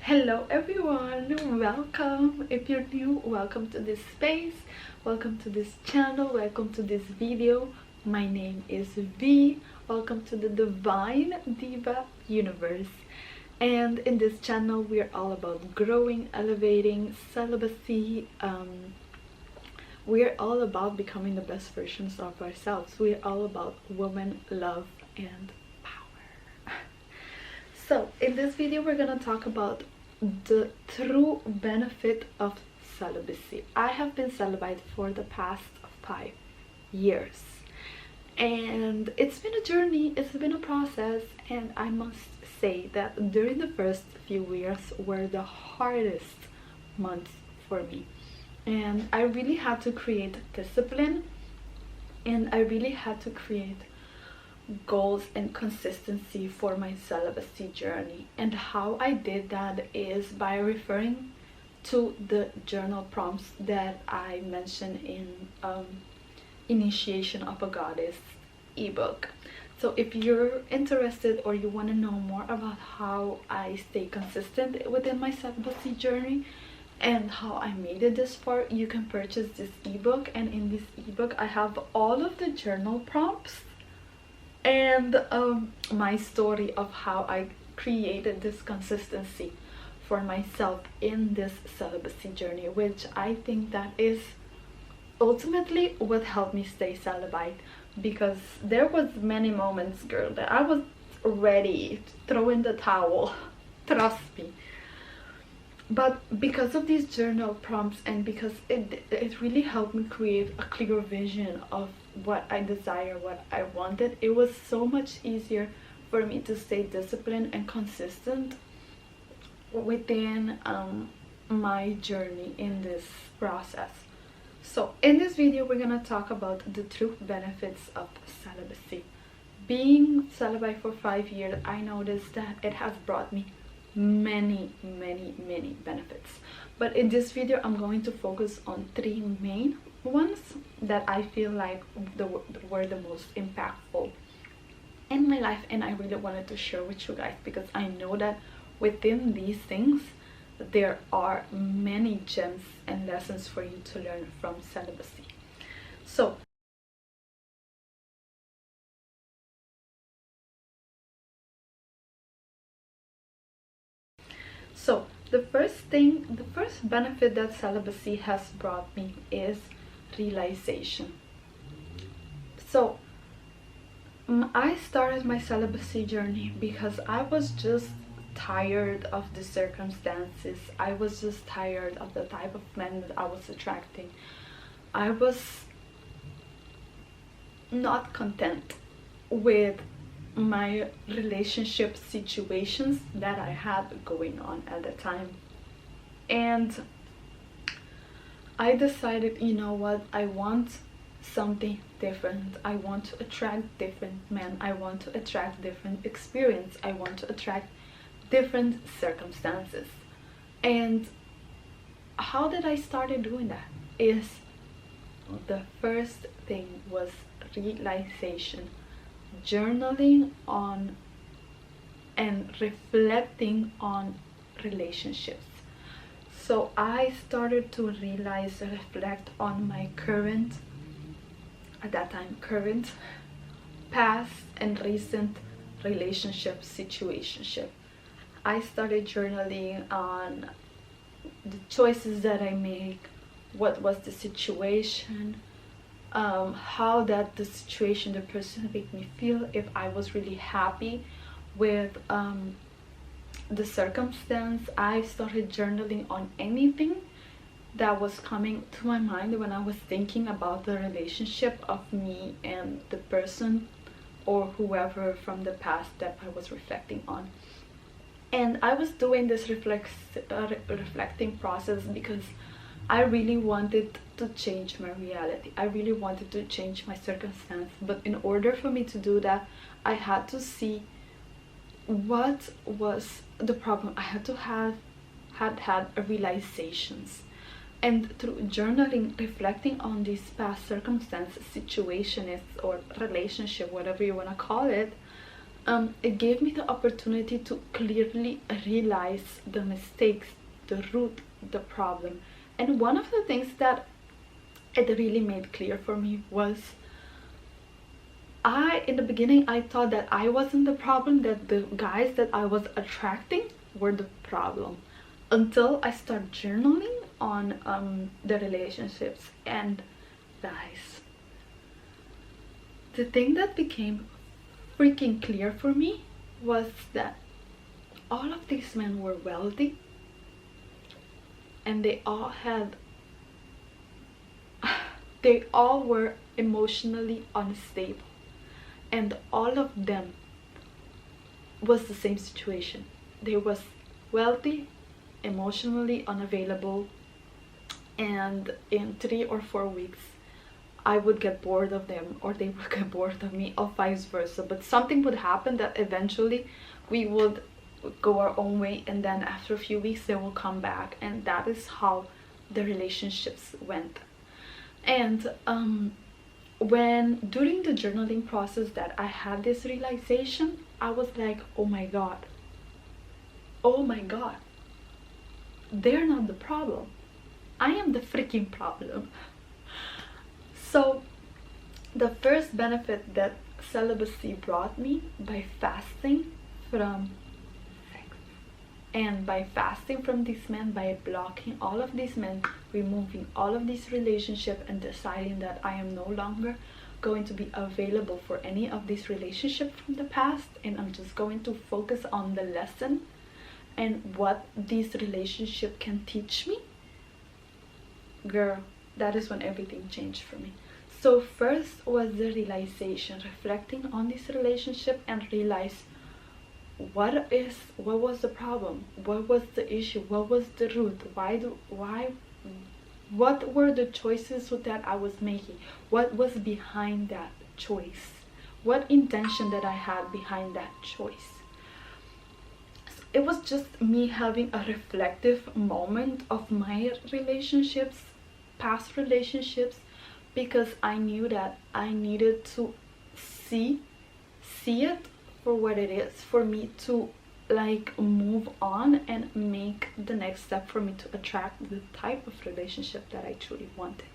Hello everyone, welcome. If you're new, welcome to this space, welcome to this channel, welcome to this video. My name is V. Welcome to the divine diva universe. And in this channel we're all about growing, elevating, celibacy. We're all about becoming the best versions of ourselves. We're all about woman, love, and power. So in this video we're gonna talk about the true benefit of celibacy. I have been celibate for the past 5 years, and it's been a journey, it's been a process, and I must say that during the first few years were the hardest months for me, and I really had to create discipline, and I really had to create goals and consistency for my celibacy journey. And how I did that is by referring to the journal prompts that I mentioned in Initiation of a Goddess ebook. So if you're interested or you want to know more about how I stay consistent within my celibacy journey and how I made it this far, you can purchase this ebook. And in this ebook I have all of the journal prompts and my story of how I created this consistency for myself in this celibacy journey, which I think that is ultimately what helped me stay celibate. Because there was many moments, girl, that I was ready to throw in the towel, trust me. But because of these journal prompts, and because it really helped me create a clear vision of what I desire, what I wanted, it was so much easier for me to stay disciplined and consistent within my journey in this process. So in this video we're gonna talk about the true benefits of celibacy. Being celibate for 5 years, I noticed that it has brought me many benefits, but in this video I'm going to focus on 3 main ones that I feel like were the most impactful in my life, and I really wanted to share with you guys, because I know that within these things there are many gems and lessons for you to learn from celibacy. So the first benefit that celibacy has brought me is realization. So I started my celibacy journey because I was just tired of the circumstances. I was just tired of the type of men that I was attracting. I was not content with my relationship situations that I had going on at the time, and I decided, you know what, I want something different. I want to attract different men, I want to attract different experience, I want to attract different circumstances. And how did I started doing that is, the first thing was realization, journaling on and reflecting on relationships. So I started to realize, reflect on my current, at that time current, past and recent relationship situationship. I started journaling on the choices that I make, what was the situation, how that the situation, the person made me feel, if I was really happy with the circumstance. I started journaling on anything that was coming to my mind when I was thinking about the relationship of me and the person or whoever from the past that I was reflecting on. And I was doing this reflecting process because I really wanted to change my reality. I really wanted to change my circumstance. But in order for me to do that, I had to see what was the problem. I had to had realizations. And through journaling, reflecting on these past circumstances, situations, or relationship, whatever you want to call it, it gave me the opportunity to clearly realize the mistakes, the root, the problem. And one of the things that it really made clear for me was, in the beginning, I thought that I wasn't the problem, that the guys that I was attracting were the problem, until I started journaling on the relationships. And guys, the thing that became freaking clear for me was that all of these men were wealthy, and they all were emotionally unstable, and all of them was the same situation. They was wealthy, emotionally unavailable, and in 3 or 4 weeks I would get bored of them, or they would get bored of me, or vice versa. But something would happen that eventually we would go our own way, and then after a few weeks they will come back. And that is how the relationships went. And when during the journaling process that I had this realization, I was like, oh my god, they're not the problem, I am the freaking problem. So the first benefit that celibacy brought me, by fasting from sex and by fasting from these men, by blocking all of these men, removing all of these relationships, and deciding that I am no longer going to be available for any of these relationships from the past, and I'm just going to focus on the lesson and what these relationships can teach me. Girl, that is when everything changed for me. So first was the realization, reflecting on this relationship and realize what was the problem, what was the issue, what was the root, what were the choices that I was making, what was behind that choice, what intention that I had behind that choice. So it was just me having a reflective moment of my relationships, past relationships, because I knew that I needed to see it for what it is, for me to like move on and make the next step for me to attract the type of relationship that I truly wanted.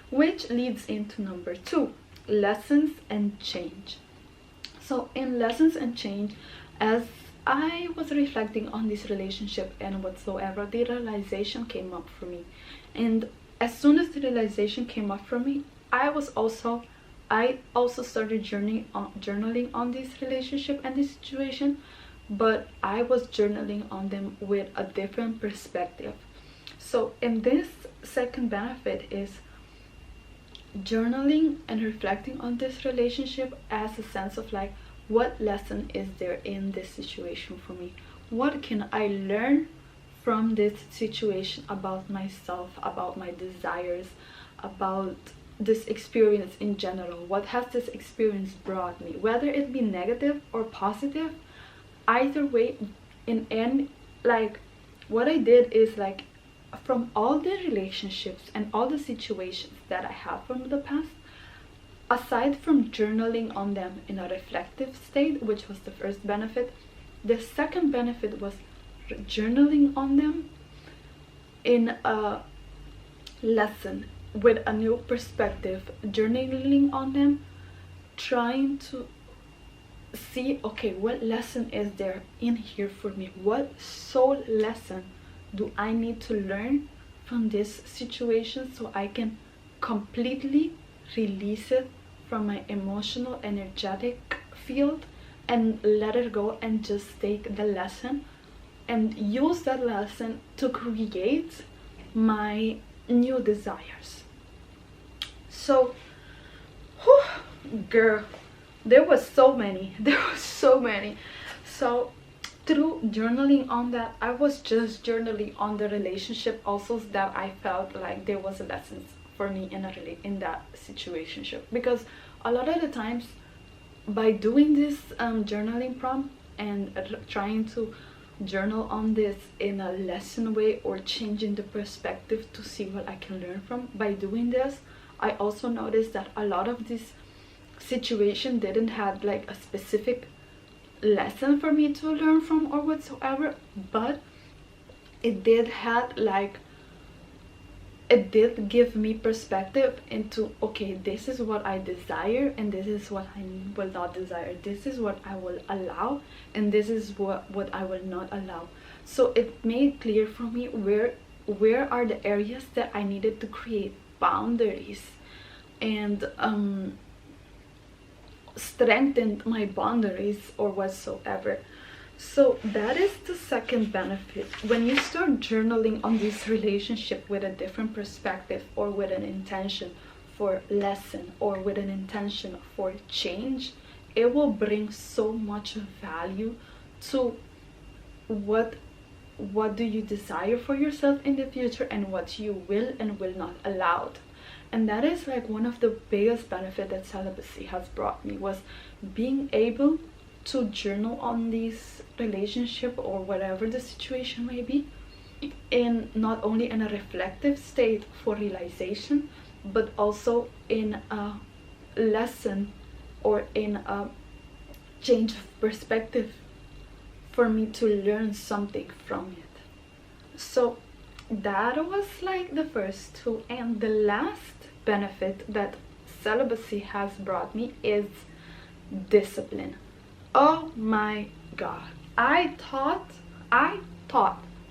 Which leads into number 2, lessons and change. So in lessons and change, as I was reflecting on this relationship and whatsoever, the realization came up for me. And as soon as the realization came up for me, I also started journaling on this relationship and this situation, but I was journaling on them with a different perspective. So in this second benefit is journaling and reflecting on this relationship as a sense of like, what lesson is there in this situation for me? What can I learn from this situation about myself, about my desires, about this experience in general? What has this experience brought me? Whether it be negative or positive, either way, what I did is like, from all the relationships and all the situations that I have from the past, aside from journaling on them in a reflective state, which was the first benefit, the second benefit was journaling on them in a lesson with a new perspective, journaling on them, trying to see, okay, what lesson is there in here for me? What soul lesson do I need to learn from this situation so I can completely release it from my emotional, energetic field and let it go, and just take the lesson and use that lesson to create my new desires. So, girl, there was so many. So through journaling on that, I was just journaling on the relationship also, that I felt like there was a lesson for me in that situationship. Because a lot of the times, by doing this journaling prompt and trying to journal on this in a lesson way, or changing the perspective to see what I can learn from, by doing this, I also noticed that a lot of this situation didn't have like a specific lesson for me to learn from or whatsoever, but it did have like, it did give me perspective into, okay, this is what I desire and this is what I will not desire, this is what I will allow and this is what I will not allow. So it made clear for me where are the areas that I needed to create boundaries and strengthened my boundaries or whatsoever. So that is the second benefit. When you start journaling on this relationship with a different perspective or with an intention for lesson or with an intention for change, it will bring so much value to what do you desire for yourself in the future and what you will and will not allow. And that is like one of the biggest benefits that celibacy has brought me, was being able to journal on this relationship or whatever the situation may be, in not only in a reflective state for realization, but also in a lesson or in a change of perspective for me to learn something from it. So that was like the first two. And the last benefit that celibacy has brought me is discipline. Oh my god, I thought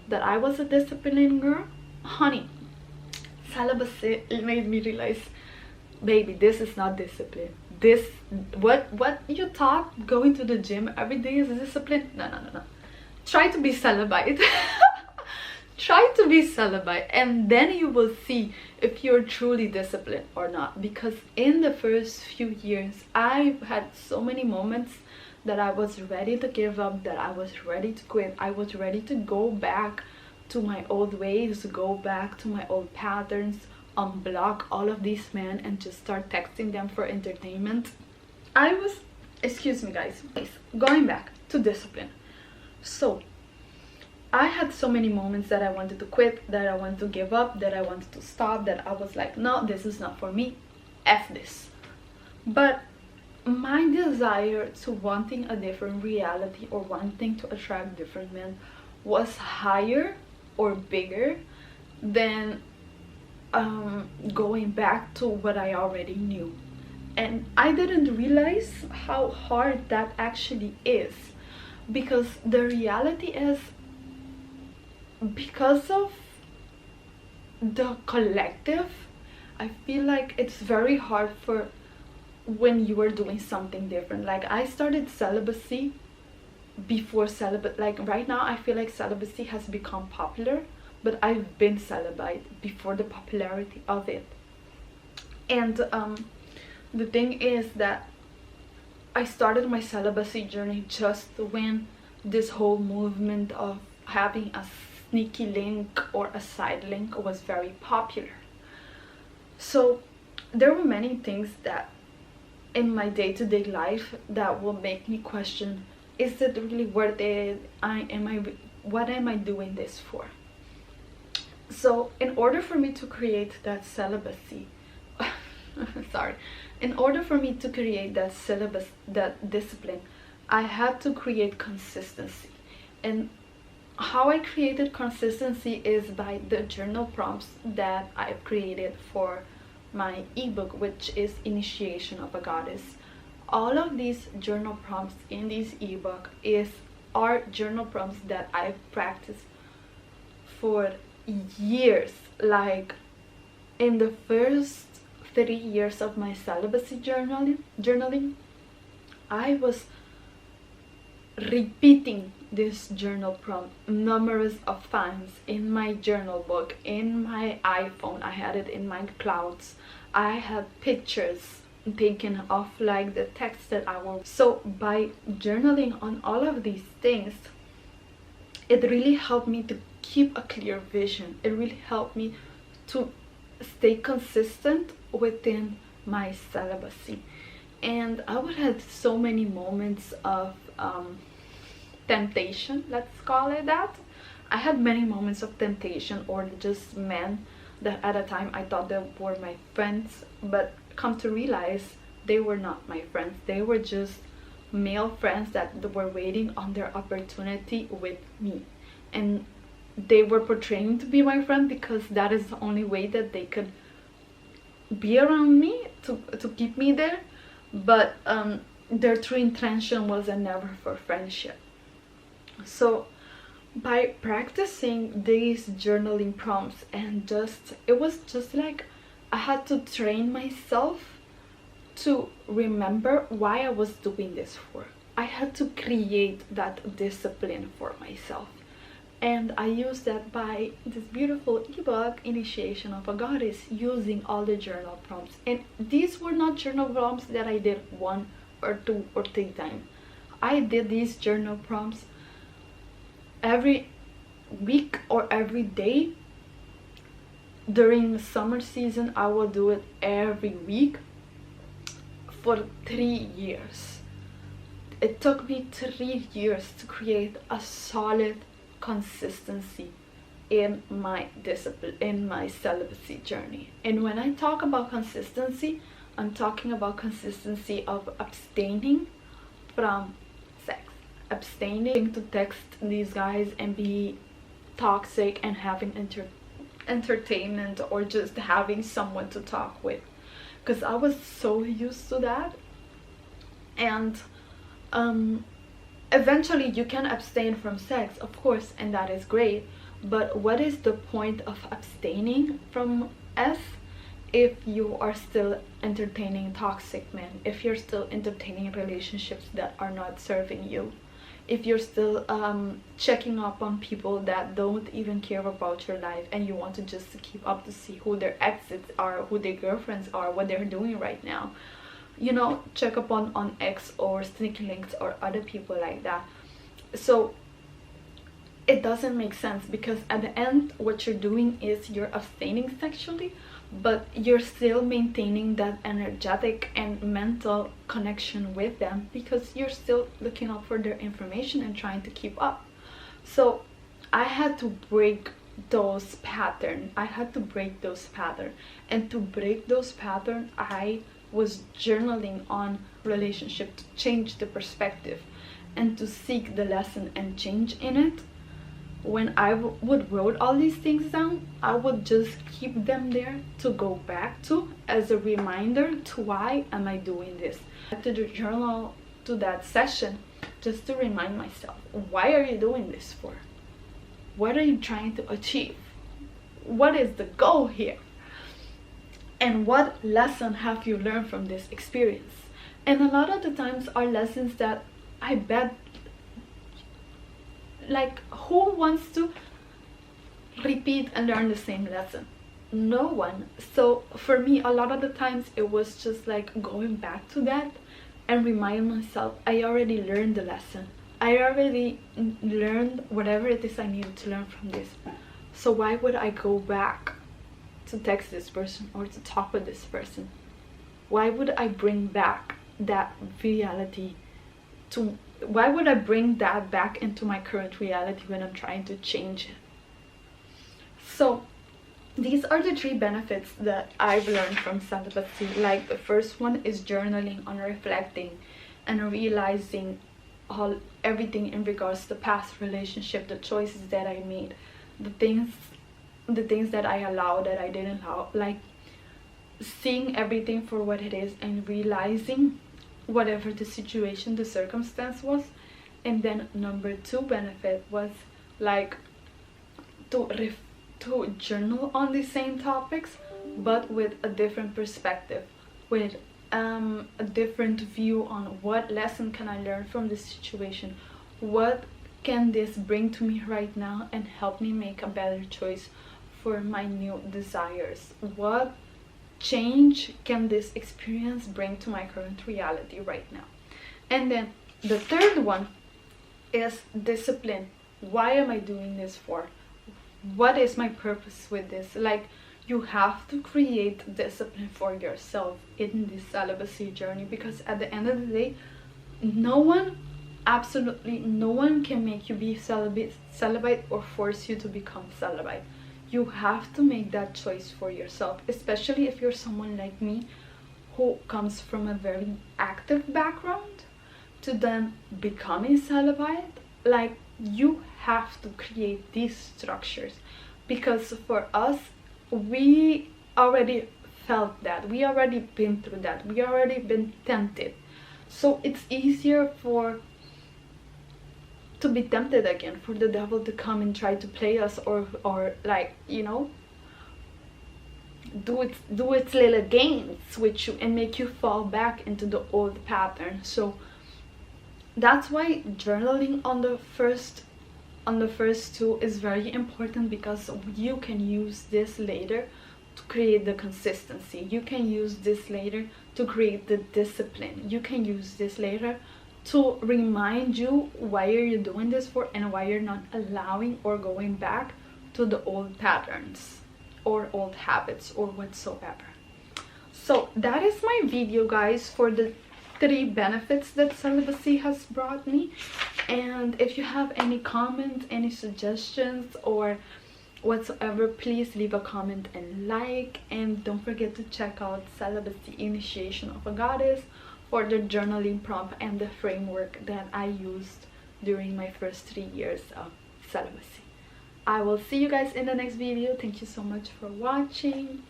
that I was a disciplined girl. Honey, celibacy made me realize, baby, this is not discipline. This, what you thought going to the gym every day is discipline? No. Try to be celibate. Try to be celibate, and then you will see if you're truly disciplined or not. Because in the first few years, I've had so many moments that I was ready to give up, that I was ready to quit, I was ready to go back to my old ways, go back to my old patterns, unblock all of these men and just start texting them for entertainment. I was, excuse me guys, going back to discipline. So I had so many moments that I wanted to quit, that I wanted to give up, that I wanted to stop, that I was like, no, this is not for me, F this. But my desire to wanting a different reality or wanting to attract different men was higher or bigger than going back to what I already knew. And I didn't realize how hard that actually is, because the reality is, because of the collective, I feel like it's very hard for when you are doing something different. Like I started celibacy before celibate, like right now I feel like celibacy has become popular, but I've been celibate before the popularity of it. And the thing is that I started my celibacy journey just when this whole movement of having a sneaky link or a side link was very popular. So there were many things that in my day-to-day life that will make me question, is it really worth it? What am I doing this for? So in order for me to create that celibacy sorry, in order for me to create that that discipline, I had to create consistency. And how I created consistency is by the journal prompts that I've created for my ebook, which is Initiation of a Goddess. All of these journal prompts in this ebook are journal prompts that I've practiced for years. Like in the first 3 years of my celibacy journaling, I was repeating this journal prompt numerous of times in my journal book, in my iPhone. I had it in my clouds. I had pictures taken of like the text that I wrote. So by journaling on all of these things, it really helped me to keep a clear vision. It really helped me to stay consistent within my celibacy. And I would have so many moments of temptation, let's call it that. I had many moments of temptation, or just men that at a time I thought they were my friends, but come to realize they were not my friends. They were just male friends that were waiting on their opportunity with me, and they were portraying to be my friend because that is the only way that they could be around me to keep me there. But their true intention was never for friendship. So by practicing these journaling prompts, and it was just like I had to train myself to remember why I was doing this for. I had to create that discipline for myself, and I used that by this beautiful ebook, Initiation of a Goddess, using all the journal prompts. And these were not journal prompts that I did 1 or 2 or 3 times. I did these journal prompts every week or every day. During the summer season, I will do it every week for 3 years. It took me 3 years to create a solid consistency in my discipline, in my celibacy journey. And when I talk about consistency, I'm talking about consistency of abstaining from sex, abstaining to text these guys and be toxic, and having entertainment or just having someone to talk with, because I was so used to that. And eventually you can abstain from sex, of course, and that is great, but what is the point of abstaining from S if you are still entertaining toxic men, if you're still entertaining relationships that are not serving you, if you're still checking up on people that don't even care about your life, and you want to just keep up to see who their exes are, who their girlfriends are, what they're doing right now, you know, check up on X or sneaky links or other people like that. So it doesn't make sense, because at the end what you're doing is you're abstaining sexually, but you're still maintaining that energetic and mental connection with them, because you're still looking out for their information and trying to keep up. So I had to break those patterns. And to break those patterns, I was journaling on relationship to change the perspective and to seek the lesson and change in it. When I would write all these things down, I would just keep them there to go back to as a reminder to why am I doing this. To the journal, to that session, just to remind myself, why are you doing this for? What are you trying to achieve? What is the goal here? And what lesson have you learned from this experience? And a lot of the times are lessons that I bet, like, who wants to repeat and learn the same lesson? No one. So for me, a lot of the times it was just like going back to that and remind myself, I already learned the lesson. I already learned whatever it is I needed to learn from this. So why would I go back to text this person or to talk with this person? Why would I bring back that reality to, why would I bring that back into my current reality when I'm trying to change it? So these are the 3 benefits that I've learned from celibacy. Like, the first one is journaling on reflecting and realizing everything in regards to the past relationship, the choices that I made, the things that I allowed, that I didn't allow, like seeing everything for what it is and realizing whatever the situation, the circumstance was. And then number 2 benefit was like to journal on the same topics, but with a different perspective, with a different view on what lesson can I learn from this situation, what can this bring to me right now and help me make a better choice for my new desires, what change can this experience bring to my current reality right now. And then the third one is discipline. Why am I doing this for? What is my purpose with this? Like, you have to create discipline for yourself in this celibacy journey, because at the end of the day, no one, absolutely no one, can make you be celibate or force you to become celibate. You have to make that choice for yourself, especially if you're someone like me who comes from a very active background. to then becoming celibate, like you have to create these structures, because for us, we already felt that, we already been through that, we already been tempted, so it's easier to be tempted again, for the devil to come and try to play us, or like, you know, do its little games with you and make you fall back into the old pattern. So that's why journaling on the first two is very important, because you can use this later to create the consistency. You can use this later to create the discipline. You can use this later to remind you why are you doing this for, and why you're not allowing or going back to the old patterns or old habits or whatsoever. So that is my video, guys, for the 3 benefits that celibacy has brought me. And if you have any comments, any suggestions or whatsoever, please leave a comment and like, and don't forget to check out Celibacy Initiation of a Goddess for the journaling prompt and the framework that I used during my first 3 years of celibacy. I will see you guys in the next video. Thank you so much for watching.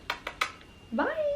Bye.